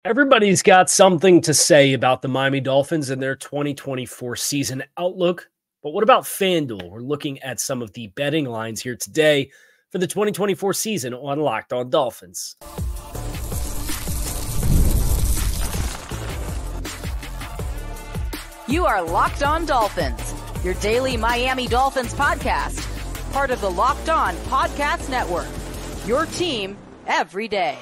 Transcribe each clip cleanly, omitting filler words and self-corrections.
Everybody's got something to say about the Miami Dolphins and their 2024 season outlook. But what about FanDuel? We're looking at some of the betting lines here today for the 2024 season on Locked On Dolphins. You are Locked On Dolphins, your daily Miami Dolphins podcast, part of the Locked On Podcast Network, your team every day.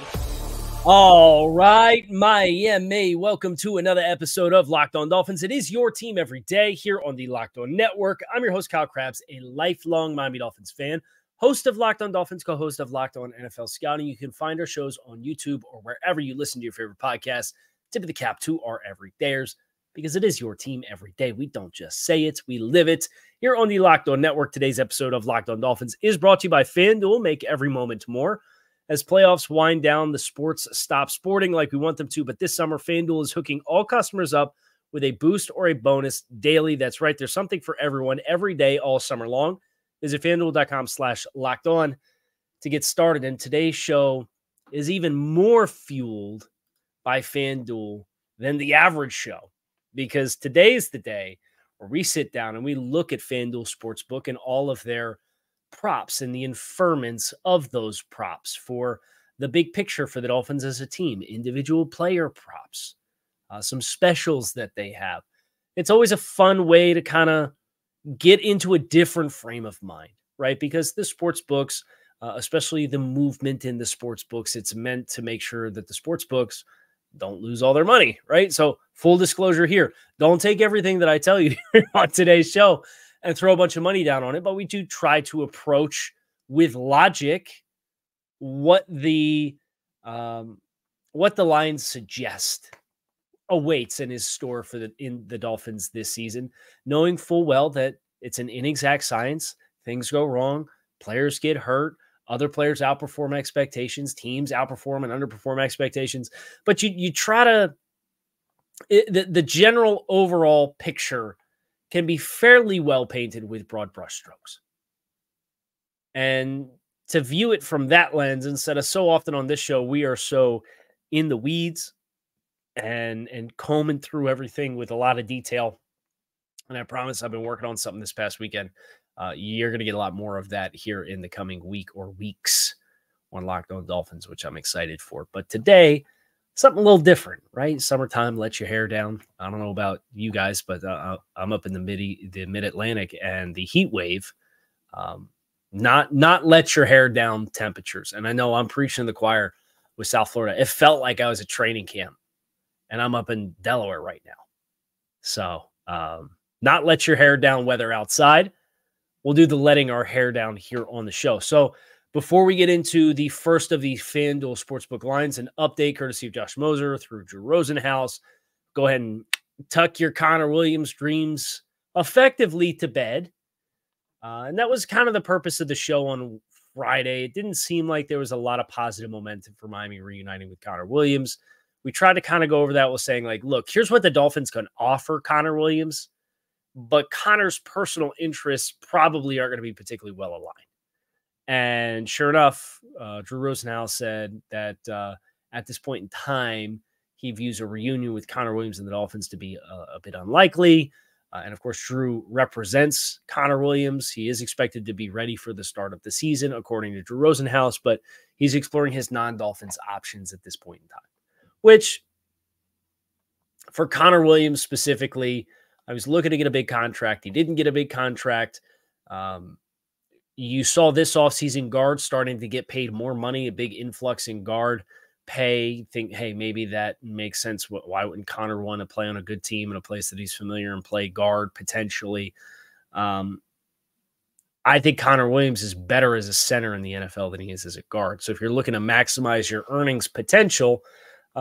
All right, Miami, welcome to another episode of Locked On Dolphins. It is your team every day here on the Locked On Network. I'm your host, Kyle Krabs, a lifelong Miami Dolphins fan, host of Locked On Dolphins, co-host of Locked On NFL Scouting. You can find our shows on YouTube or wherever you listen to your favorite podcasts. Tip of the cap to our everydayers, because it is your team every day. We don't just say it, we live it. Here on the Locked On Network, today's episode of Locked On Dolphins is brought to you by FanDuel. Make every moment more. As playoffs wind down, the sports stop sporting like we want them to. But this summer, FanDuel is hooking all customers up with a boost or a bonus daily. That's right. There's something for everyone every day, all summer long. Visit FanDuel.com/lockedon to get started. And today's show is even more fueled by FanDuel than the average show, because today is the day where we sit down and we look at FanDuel Sportsbook and all of their props and the inferments of those props for the big picture for the Dolphins as a team, individual player props, some specials that they have. It's always a fun way to kind of get into a different frame of mind, right? Because the sports books, especially the movement in the sports books, it's meant to make sure that the sports books don't lose all their money, right? So full disclosure here, don't take everything that I tell you on today's show and throw a bunch of money down on it, but we do try to approach with logic what the lines suggest awaits and is store for the Dolphins this season, knowing full well that it's an inexact science. Things go wrong, players get hurt, other players outperform expectations, teams outperform and underperform expectations, but you try to the general overall picture can be fairly well painted with broad brushstrokes. And to view it from that lens, instead of so often on this show, we are so in the weeds and combing through everything with a lot of detail. And I promise I've been working on something this past weekend. You're going to get a lot more of that here in the coming week or weeks on Locked On Dolphins, which I'm excited for. But today, something a little different, right? Summertime, let your hair down. I don't know about you guys, but I'm up in the mid-Atlantic, and the heat wave, not let your hair down temperatures. And I know I'm preaching to the choir with South Florida. It felt like I was at training camp, and I'm up in Delaware right now. So not let your hair down weather outside. We'll do the letting our hair down here on the show. So before we get into the first of the FanDuel Sportsbook lines, an update courtesy of Josh Moser through Drew Rosenhaus. Go ahead and tuck your Connor Williams dreams effectively to bed. And that was kind of the purpose of the show on Friday. It didn't seem like there was a lot of positive momentum for Miami reuniting with Connor Williams. We tried to kind of go over that with saying, like, look, here's what the Dolphins can offer Connor Williams, but Connor's personal interests probably aren't going to be particularly well aligned. And sure enough, Drew Rosenhaus said that at this point in time, he views a reunion with Connor Williams and the Dolphins to be a bit unlikely. And of course, Drew represents Connor Williams. He is expected to be ready for the start of the season, according to Drew Rosenhaus, but he's exploring his non-Dolphins options at this point in time, which for Connor Williams specifically, I was looking to get a big contract. He didn't get a big contract. You saw this offseason guards starting to get paid more money, a big influx in guard pay. Think, hey, maybe that makes sense. Why wouldn't Connor want to play on a good team in a place that he's familiar and play guard potentially? I think Connor Williams is better as a center in the NFL than he is as a guard. So if you're looking to maximize your earnings potential,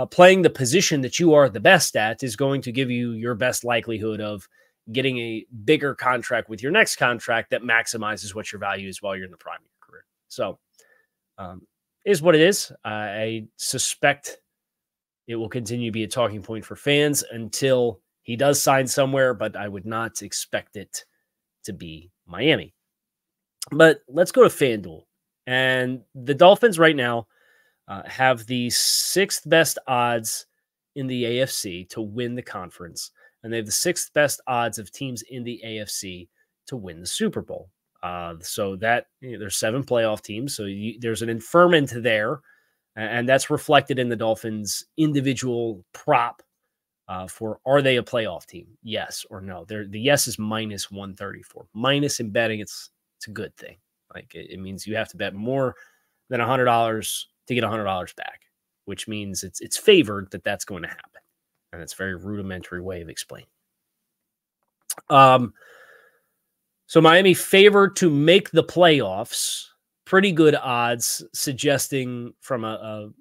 playing the position that you are the best at is going to give you your best likelihood of getting a bigger contract with your next contract that maximizes what your value is while you're in the prime of your career. So is what it is. I suspect it will continue to be a talking point for fans until he does sign somewhere, but I would not expect it to be Miami. But let's go to FanDuel. And the Dolphins right now have the sixth best odds in the AFC to win the conference, and they have the 6th best odds of teams in the AFC to win the Super Bowl. So that there's 7 playoff teams. So there's an inferment there, and that's reflected in the Dolphins' individual prop for are they a playoff team? Yes or no. The yes is minus 134. Minus in betting, it's a good thing. Like it means you have to bet more than $100 to get $100 back, which means it's favored that that's going to happen. And it's a very rudimentary way of explaining. So Miami favored to make the playoffs. Pretty good odds, suggesting from a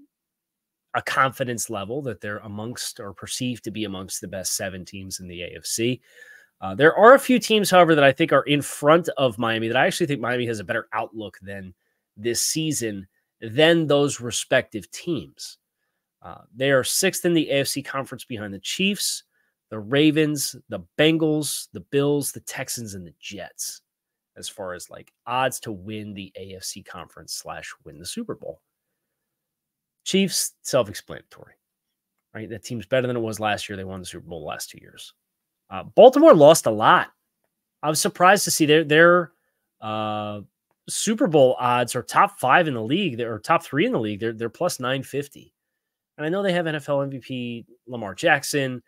confidence level that they're amongst or perceived to be amongst the best 7 teams in the AFC. There are a few teams, however, that I think are in front of Miami that I actually think Miami has a better outlook than this season than those respective teams. They are 6th in the AFC conference behind the Chiefs, the Ravens, the Bengals, the Bills, the Texans, and the Jets as far as like odds to win the AFC conference / win the Super Bowl. Chiefs, self-explanatory, right? That team's better than it was last year. They won the Super Bowl the last 2 years. Baltimore lost a lot. I was surprised to see their Super Bowl odds are top 5 in the league. They're top 3 in the league. They're plus 950. And I know they have NFL MVP Lamar Jackson.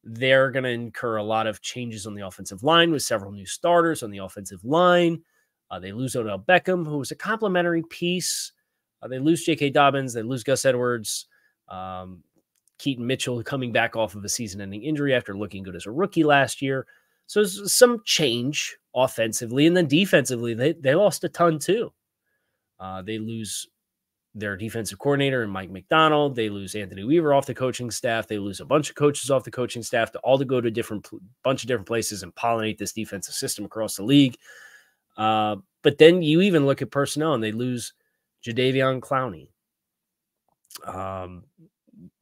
They're going to incur a lot of changes on the offensive line with several new starters on the offensive line. They lose Odell Beckham, who was a complimentary piece. They lose J.K. Dobbins. They lose Gus Edwards. Keaton Mitchell coming back off of a season-ending injury after looking good as a rookie last year. So there's some change offensively. And then defensively, they lost a ton too. They lose their defensive coordinator and Mike McDonald. They lose Anthony Weaver off the coaching staff. They lose a bunch of coaches off the coaching staff to go to bunch of different places and pollinate this defensive system across the league. But then you even look at personnel and they lose Jadeveon Clowney.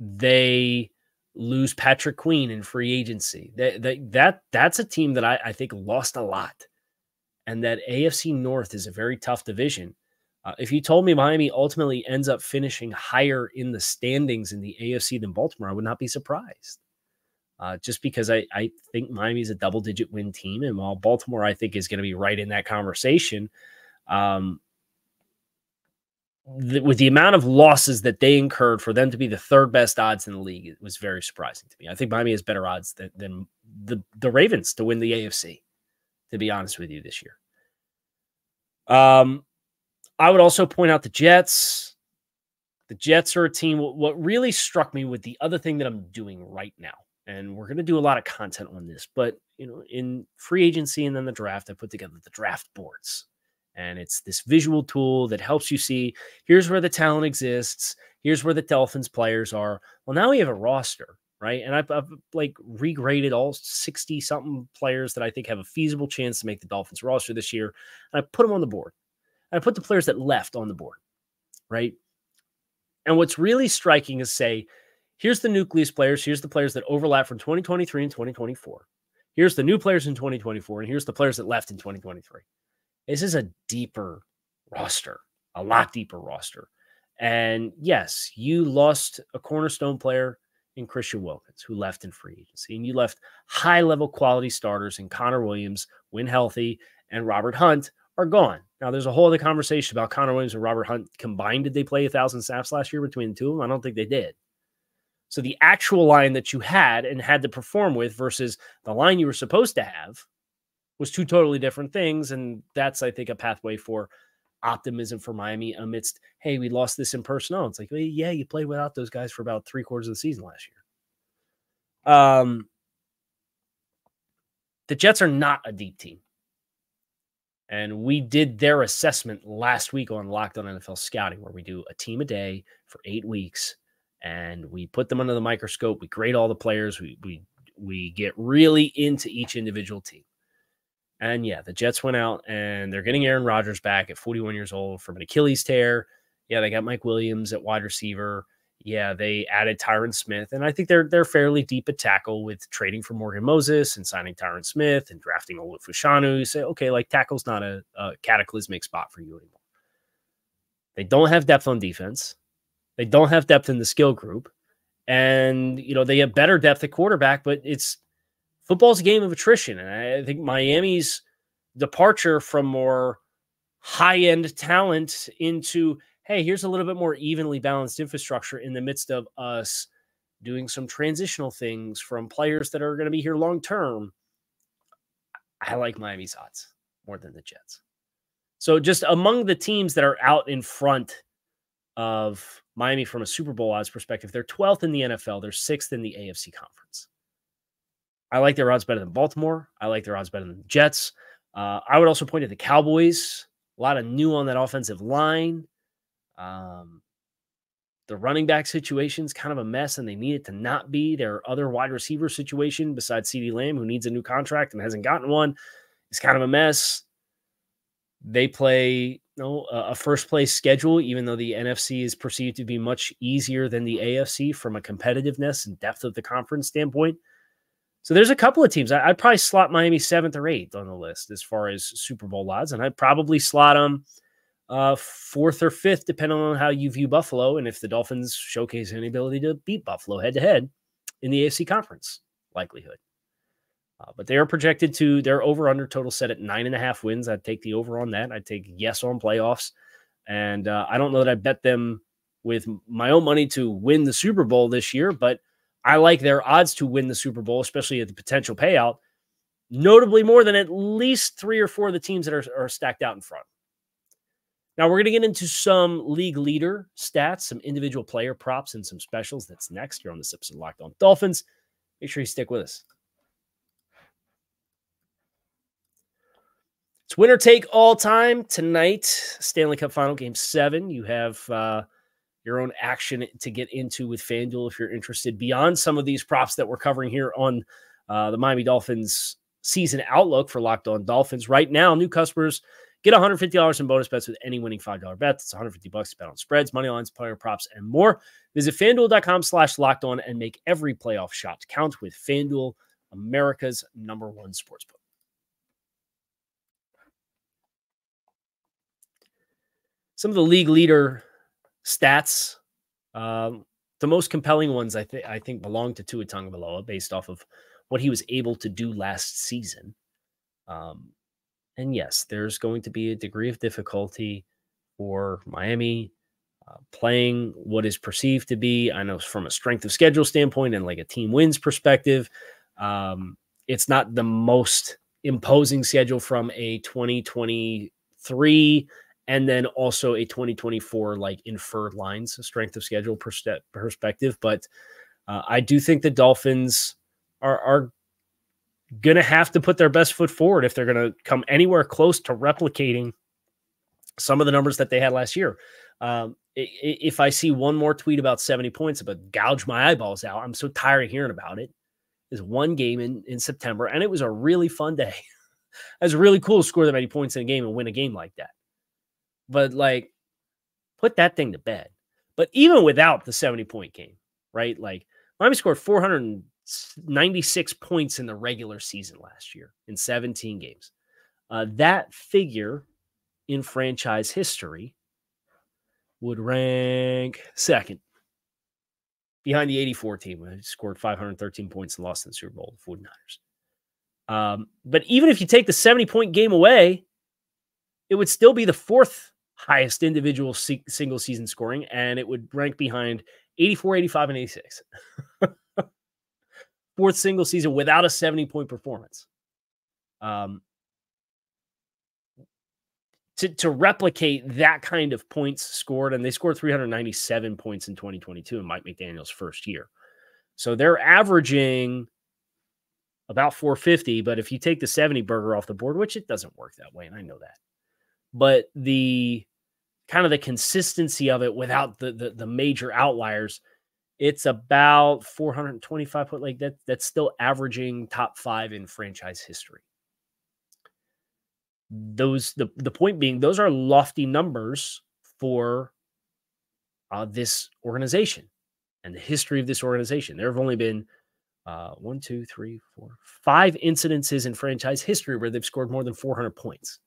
They lose Patrick Queen in free agency. That's a team that I think lost a lot. And that AFC North is a very tough division. If you told me Miami ultimately ends up finishing higher in the standings in the AFC than Baltimore, I would not be surprised. Just because I think Miami is a double-digit win team, and while Baltimore, I think, is going to be right in that conversation, with the amount of losses that they incurred for them to be the 3rd best odds in the league, it was very surprising to me. I think Miami has better odds than the Ravens to win the AFC, to be honest with you, this year. I would also point out the Jets. The Jets are a team. What really struck me with the other thing that I'm doing right now, and we're going to do a lot of content on this, but in free agency and then the draft, I put together the draft boards. And it's this visual tool that helps you see, here's where the talent exists. Here's where the Dolphins players are. Well, now we have a roster, right? And I've like regraded all 60-something players that I think have a feasible chance to make the Dolphins roster this year. And I put them on the board. And I put the players that left on the board, right? And what's really striking is say, here's the nucleus players. Here's the players that overlap from 2023 and 2024. Here's the new players in 2024. And here's the players that left in 2023. This is a deeper roster, a lot deeper roster. And yes, you lost a cornerstone player in Christian Wilkins, who left in free agency. And you left high-level quality starters in Connor Williams, when healthy, and Robert Hunt are gone. Now, there's a whole other conversation about Connor Williams and Robert Hunt combined. Did they play 1,000 snaps last year between the two of them? I don't think they did. So the actual line that you had and had to perform with versus the line you were supposed to have was 2 totally different things. And that's, I think, a pathway for optimism for Miami amidst, hey, we lost this in personnel. It's like, well, yeah, you played without those guys for about 3/4 of the season last year. The Jets are not a deep team. And we did their assessment last week on Locked On NFL Scouting, where we do a team a day for 8 weeks. And we put them under the microscope. We grade all the players. We get really into each individual team. And yeah, the Jets went out and they're getting Aaron Rodgers back at 41 years old from an Achilles tear. Yeah, they got Mike Williams at wide receiver. Yeah, they added Tyron Smith. And I think they're fairly deep at tackle with trading for Morgan Moses and signing Tyron Smith and drafting Olu Fashanu. You say, okay, like tackle's not a cataclysmic spot for you anymore. They don't have depth on defense. They don't have depth in the skill group. And, they have better depth at quarterback, but football's a game of attrition. And I think Miami's departure from more high-end talent into, hey, here's a little bit more evenly balanced infrastructure in the midst of us doing some transitional things from players that are going to be here long-term. I like Miami's odds more than the Jets. So just among the teams that are out in front of Miami from a Super Bowl odds perspective, they're 12th in the NFL. They're 6th in the AFC conference. I like their odds better than Baltimore. I like their odds better than the Jets. I would also point to the Cowboys. A lot of new on that offensive line. The running back situation is kind of a mess, and they need it to not be. Their other wide receiver situation, besides CeeDee Lamb, who needs a new contract and hasn't gotten one, is kind of a mess. They play a first-place schedule, even though the NFC is perceived to be much easier than the AFC from a competitiveness and depth of the conference standpoint. So there's a couple of teams. I'd probably slot Miami 7th or 8th on the list as far as Super Bowl odds, and I'd probably slot them 4th or 5th, depending on how you view Buffalo and if the Dolphins showcase any ability to beat Buffalo head-to-head in the AFC conference likelihood. But they are projected to, their over-under total set at 9.5 wins. I'd take the over on that. I'd take yes on playoffs. And I don't know that I bet them with my own money to win the Super Bowl this year, but I like their odds to win the Super Bowl, especially at the potential payout, notably more than at least 3 or 4 of the teams that are stacked out in front. Now, we're going to get into some league leader stats, some individual player props, and some specials. That's next here on this episode of Locked On Dolphins. Make sure you stick with us. It's winner take all time tonight. Stanley Cup Final Game 7. You have your own action to get into with FanDuel if you're interested beyond some of these props that we're covering here on the Miami Dolphins season outlook for Locked On Dolphins. Right now, new customers get $150 in bonus bets with any winning $5 bet. That's $150 to bet on spreads, money lines, player props, and more. Visit FanDuel.com/lockedon and make every playoff shot count with FanDuel, America's #1 sportsbook. Some of the league leader stats, the most compelling ones, I think belong to Tua Tagovailoa based off of what he was able to do last season. And yes, there's going to be a degree of difficulty for Miami playing what is perceived to be, I know from a strength of schedule standpoint and like a team wins perspective, it's not the most imposing schedule from a 2023 and then also a 2024 like inferred lines strength of schedule perspective. But I do think the Dolphins are going to have to put their best foot forward if they're going to come anywhere close to replicating some of the numbers that they had last year. If I see one more tweet about 70 points, but gouge my eyeballs out, I'm so tired of hearing about it. There's one game in September, and it was a really fun day. It was really cool to score that many points in a game and win a game like that. But, like, put that thing to bed. But even without the 70-point game, right? Like, Miami scored 496 points in the regular season last year in 17 games. That figure in franchise history would rank second behind the 84 team, who scored 513 points and lost in the Super Bowl, the 49ers. But even if you take the 70-point game away, it would still be the fourth highest individual single season scoring, and it would rank behind 84, 85, and 86. Fourth single season without a 70-point performance. To replicate that kind of points scored, and they scored 397 points in 2022 in Mike McDaniel's first year. So they're averaging about 450, but if you take the 70 burger off the board, which it doesn't work that way, and I know that, but the kind of the consistency of it without the major outliers, it's about 425 point, like that's still averaging top 5 in franchise history. The point being, those are lofty numbers for this organization and the history of this organization. There have only been 5 incidences in franchise history where they've scored more than 400 points.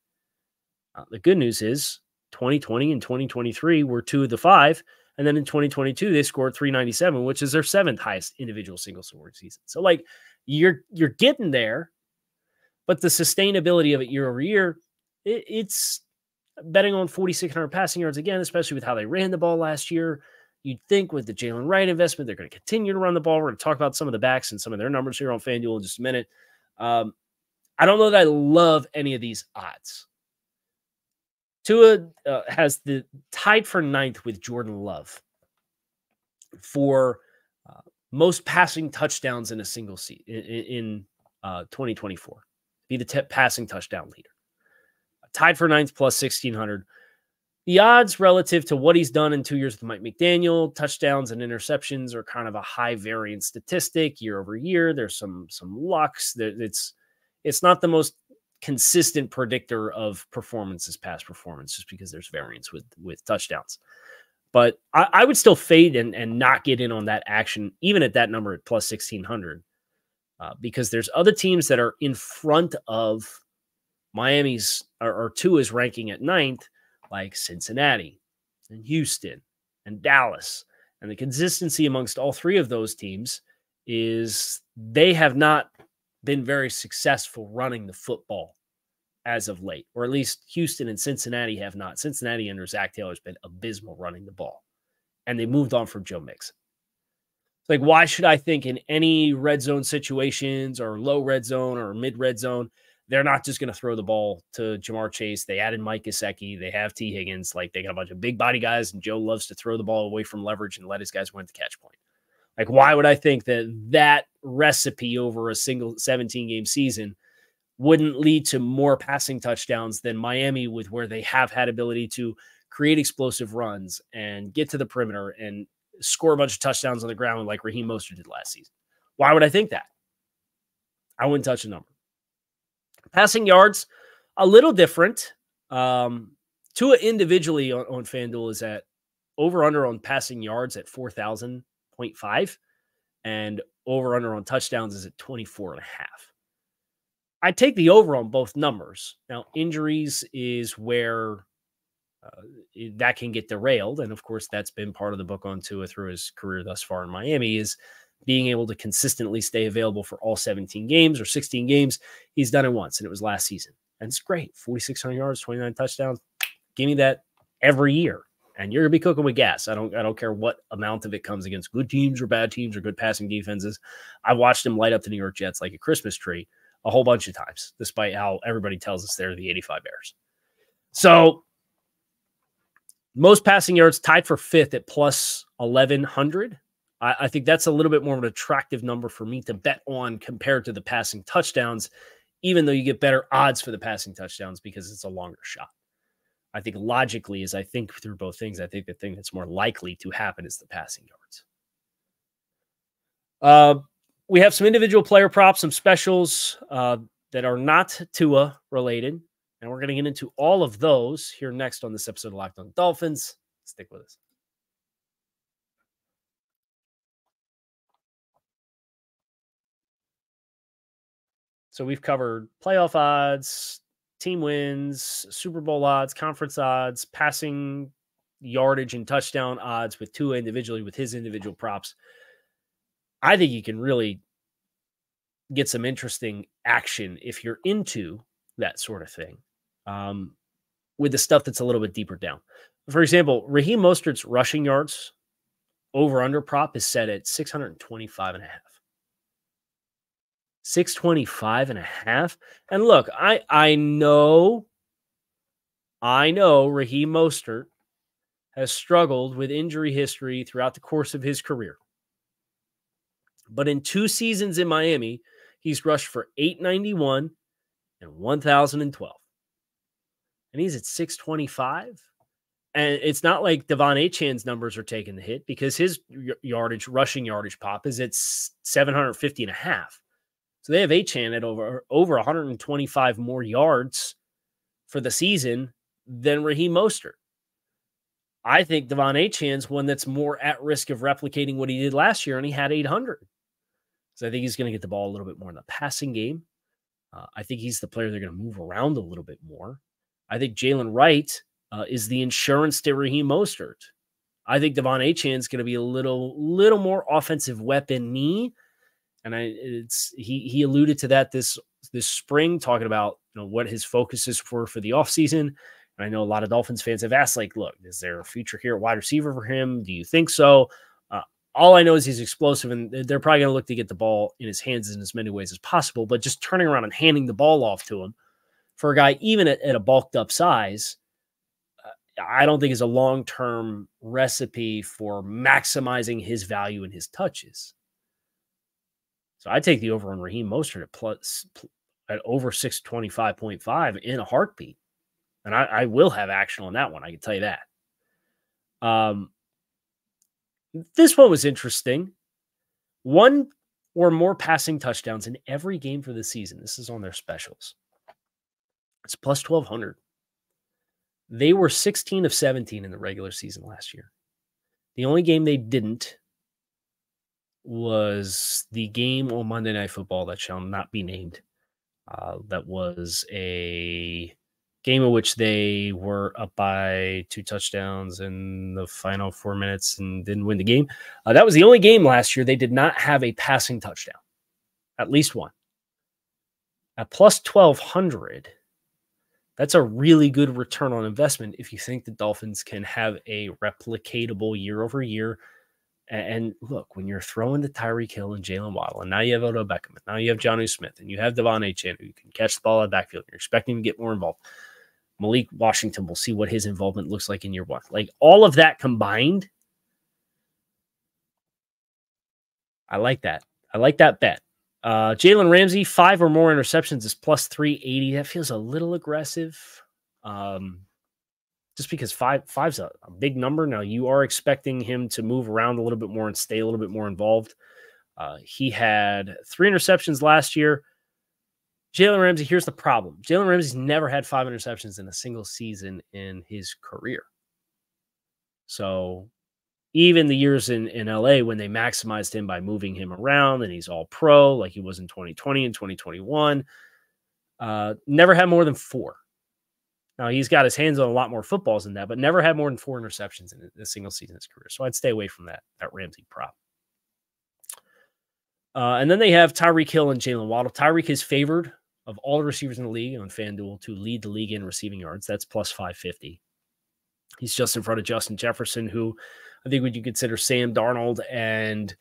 The good news is 2020 and 2023 were 2 of the 5, And then in 2022, they scored 397, which is their 7th highest individual single scoring season. So like you're getting there, but the sustainability of it year over year, it's betting on 4,600 passing yards again, especially with how they ran the ball last year. You'd think with the Jalen Wright investment, they're going to continue to run the ball. We're going to talk about some of the backs and some of their numbers here on FanDuel in just a minute. I don't know that I love any of these odds. Tua has the tied for 9th with Jordan Love for most passing touchdowns in a single season in 2024. Be the passing touchdown leader. Tied for 9th plus 1,600. The odds relative to what he's done in 2 years with Mike McDaniel, touchdowns and interceptions, are kind of a high variance statistic year over year. There's some lucks. It's not the most consistent predictor of performances, past performance, just because there's variance with touchdowns. But I would still fade and not get in on that action, even at that number at plus 1,600, because there's other teams that are in front of Miami's or Tua's ranking at 9th, like Cincinnati and Houston and Dallas. And the consistency amongst all three of those teams is they have not been very successful running the football as of late, or at least Houston and Cincinnati have not. Cincinnati under Zach Taylor has been abysmal running the ball, and they moved on from Joe Mixon. It's like, why should I think in any red zone situations or low red zone or mid red zone, they're not just going to throw the ball to Jamar Chase? They added Mike Gesicki. They have T. Higgins. Like, they got a bunch of big body guys, and Joe loves to throw the ball away from leverage and let his guys win the catch point. Like, why would I think that recipe over a single 17-game season wouldn't lead to more passing touchdowns than Miami, with where they have had ability to create explosive runs and get to the perimeter and score a bunch of touchdowns on the ground like Raheem Mostert did last season? Why would I think that? I wouldn't touch a number. Passing yards, a little different. Tua individually on FanDuel is at over-under on passing yards at 4,000.5, and over-under on touchdowns is at 24.5. I take the over on both numbers. Now, injuries is where that can get derailed, and of course, that's been part of the book on Tua through his career thus far in Miami, is being able to consistently stay available for all 17 games or 16 games. He's done it once, and it was last season. And it's great. 4,600 yards, 29 touchdowns. Give me that every year, and you're going to be cooking with gas. I don't care what amount of it comes against good teams or bad teams or good passing defenses. I watched him light up the New York Jets like a Christmas tree a whole bunch of times, despite how everybody tells us they're the 85 Bears. So most passing yards, tied for 5th at plus 1,100. I think that's a little bit more of an attractive number for me to bet on compared to the passing touchdowns, even though you get better odds for the passing touchdowns because it's a longer shot. I think logically, as I think through both things, I think the thing that's more likely to happen is the passing yards. We have some individual player props, some specials that are not Tua related, and we're going to get into all of those here next on this episode of Locked On Dolphins. Stick with us. So we've covered playoff odds, team wins, Super Bowl odds, conference odds, passing yardage and touchdown odds with Tua individually with his individual props. I think you can really get some interesting action if you're into that sort of thing with the stuff that's a little bit deeper down. For example, Raheem Mostert's rushing yards over-under prop is set at 625.5. 625.5. And look, I know Raheem Mostert has struggled with injury history throughout the course of his career. But in 2 seasons in Miami, he's rushed for 891 and 1,012. And he's at 625. And it's not like Devon Achan's numbers are taking the hit, because his rushing yardage pop is at 750.5. So they have Achan at over 125 more yards for the season than Raheem Mostert. I think Devon Achan's one that's more at risk of replicating what he did last year, and he had 800. So I think he's going to get the ball a little bit more in the passing game. I think he's the player they're going to move around a little bit more. I think Jalen Wright is the insurance to Raheem Mostert. I think Devon Achane's going to be a little more offensive weapon-y. And he alluded to that this spring, talking about what his focuses were for the offseason. And I know a lot of Dolphins fans have asked, like, look, is there a future here at wide receiver for him? Do you think so? All I know is he's explosive, and they're probably going to look to get the ball in his hands in as many ways as possible. But just turning around and handing the ball off to him for a guy even at a bulked up size, I don't think is a long-term recipe for maximizing his value and his touches. So I take the over on Raheem Mostert at over 625.5 in a heartbeat. And I will have action on that one. I can tell you that. This one was interesting. 1 or more passing touchdowns in every game for the season. This is on their specials. It's plus 1,200. They were 16 of 17 in the regular season last year. The only game they didn't was the game on Monday Night Football that shall not be named. That was a game in which they were up by 2 touchdowns in the final 4 minutes and didn't win the game. That was the only game last year they did not have a passing touchdown, at least one. At plus 1,200, that's a really good return on investment if you think the Dolphins can have a replicatable year-over-year. And look, when you're throwing to Tyreek Hill and Jalen Waddle, and now you have Odell Beckham, and now you have Jonnu Smith, and you have Devon Achane, who can catch the ball out of the backfield, and you're expecting him to get more involved. Malik Washington, will see what his involvement looks like in year 1. Like, all of that combined, I like that. I like that bet. Jalen Ramsey, 5 or more interceptions is plus 380. That feels a little aggressive. Just because five's a big number. Now, you are expecting him to move around a little bit more and stay a little bit more involved. He had 3 interceptions last year. Jalen Ramsey, here's the problem. Jalen Ramsey's never had 5 interceptions in a single season in his career. So even the years in LA when they maximized him by moving him around and he's all pro like he was in 2020 and 2021, never had more than 4. Now, he's got his hands on a lot more footballs than that, but never had more than 4 interceptions in a single season in his career. So I'd stay away from that Ramsey prop. And then they have Tyreek Hill and Jalen Waddle. Tyreek is favored of all the receivers in the league on FanDuel to lead the league in receiving yards. That's plus 550. He's just in front of Justin Jefferson, who I think would you consider Sam Darnold and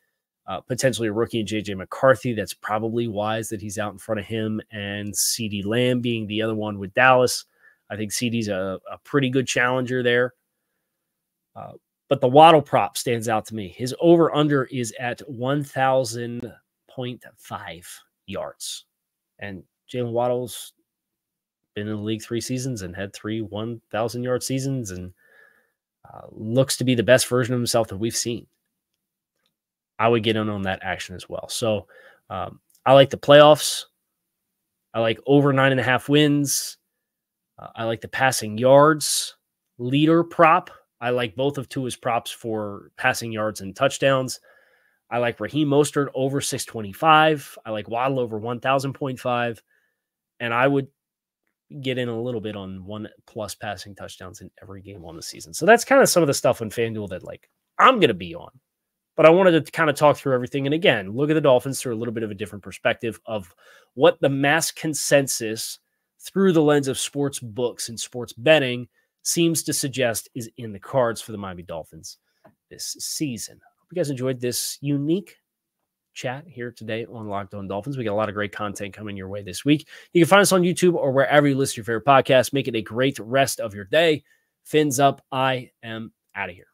potentially a rookie in J.J. McCarthy. That's probably wise that he's out in front of him, and CeeDee Lamb being the other one with Dallas. I think CeeDee's a pretty good challenger there. But the Waddle prop stands out to me. His over-under is at 1,000.5 yards. And Jalen Waddle's been in the league 3 seasons and had 3 1,000-yard seasons and looks to be the best version of himself that we've seen. I would get in on that action as well. So I like the playoffs. I like over 9.5 wins. I like the passing yards leader prop. I like both of Tua's props for passing yards and touchdowns. I like Raheem Mostert over 625. I like Waddle over 1,000.5. And I would get in a little bit on 1+ passing touchdowns in every game on the season. So that's kind of some of the stuff on FanDuel that like I'm going to be on. But I wanted to kind of talk through everything. And again, look at the Dolphins through a little bit of a different perspective of what the mass consensus through the lens of sports books and sports betting seems to suggest is in the cards for the Miami Dolphins this season. Hope you guys enjoyed this unique chat here today on Locked On Dolphins. We got a lot of great content coming your way this week. You can find us on YouTube or wherever you listen to your favorite podcast. Make it a great rest of your day. Fins up. I am out of here.